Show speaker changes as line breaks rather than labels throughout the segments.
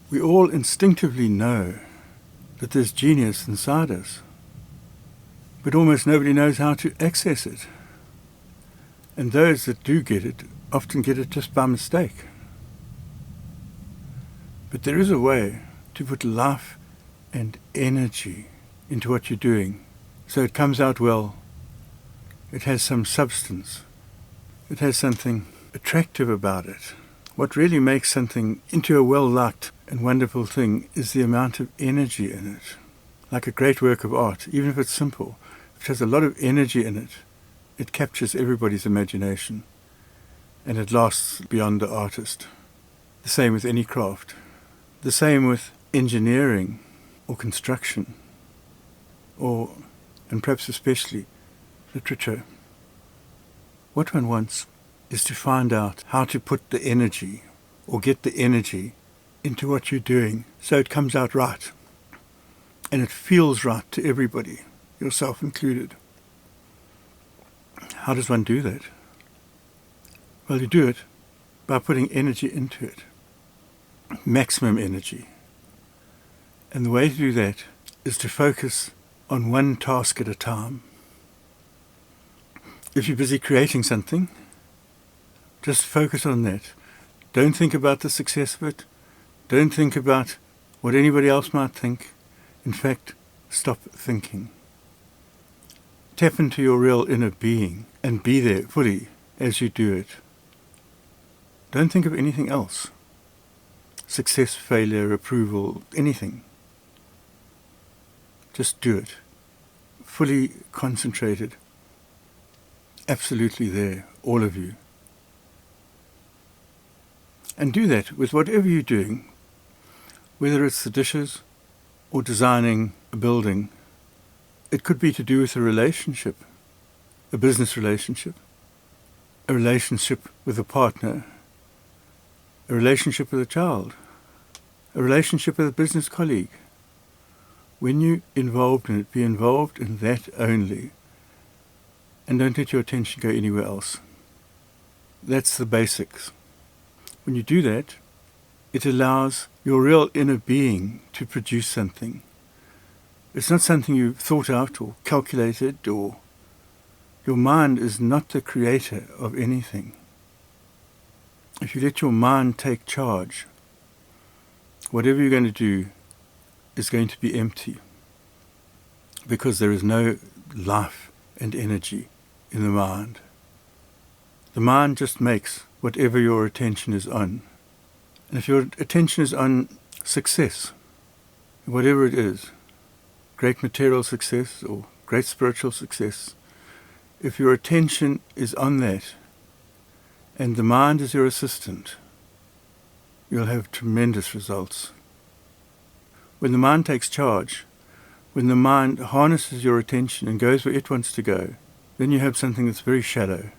We all instinctively know that there's genius inside us, but almost nobody knows how to access it. And those that do get it often get it just by mistake. But there is a way to put life and energy into what you're doing, so it comes out well. It has some substance. It has something attractive about it. What really makes something into a well-liked and wonderful thing is the amount of energy in it. Like a great work of art, even if it's simple, if it has a lot of energy in it, it captures everybody's imagination, and it lasts beyond the artist. The same with any craft. The same with engineering or construction, or, and perhaps especially, literature. What one wants is to find out how to put the energy, or get the energy, into what you're doing so it comes out right. And it feels right to everybody, yourself included. How does one do that? Well, you do it by putting energy into it. Maximum energy. And the way to do that is to focus on one task at a time. If you're busy creating something, just focus on that. Don't think about the success of it. Don't think about what anybody else might think. In fact, stop thinking. Tap into your real inner being and be there fully as you do it. Don't think of anything else. Success, failure, approval, anything. Just do it. Fully concentrated. Absolutely there, all of you. And do that with whatever you're doing, whether it's the dishes or designing a building. It could be to do with a relationship, a business relationship, a relationship with a partner, a relationship with a child, a relationship with a business colleague. When you're involved in it, be involved in that only, and don't let your attention go anywhere else. That's the basics. When you do that, it allows your real inner being to produce something. It's not something you've thought out or calculated, or your mind is not the creator of anything. If you let your mind take charge, whatever you're going to do is going to be empty, because there is no life and energy in the mind. The mind just makes whatever your attention is on. And if your attention is on success, whatever it is, great material success or great spiritual success, if your attention is on that, and the mind is your assistant, you'll have tremendous results. When the mind takes charge, when the mind harnesses your attention and goes where it wants to go, then you have something that's very shallow,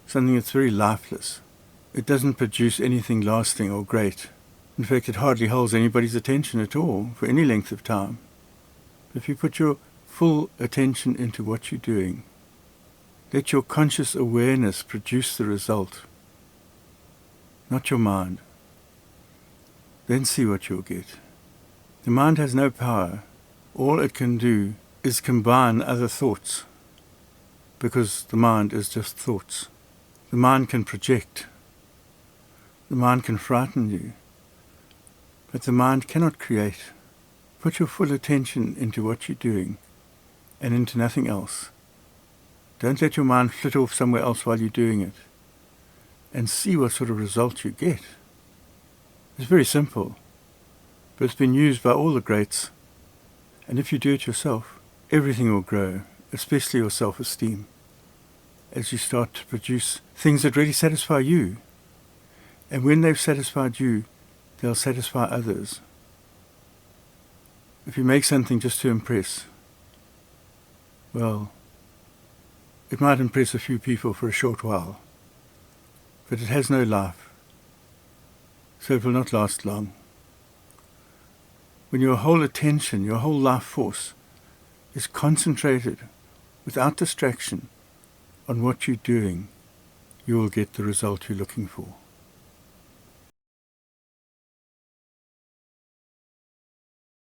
something that's very lifeless. It doesn't produce anything lasting or great. In fact, it hardly holds anybody's attention at all for any length of time. If you put your full attention into what you're doing, let your conscious awareness produce the result, not your mind. Then see what you'll get. The mind has no power. All it can do is combine other thoughts, because the mind is just thoughts. The mind can project. The mind can frighten you, but the mind cannot create. Put your full attention into what you're doing and into nothing else. Don't let your mind flit off somewhere else while you're doing it, and see what sort of result you get. It's very simple, but it's been used by all the greats, and if you do it yourself, everything will grow, especially your self-esteem, as you start to produce things that really satisfy you. And when they've satisfied you, they'll satisfy others. If you make something just to impress, well, it might impress a few people for a short while, but it has no life, so it will not last long. When your whole attention, your whole life force is concentrated without distraction on what you're doing, you will get the result you're looking for.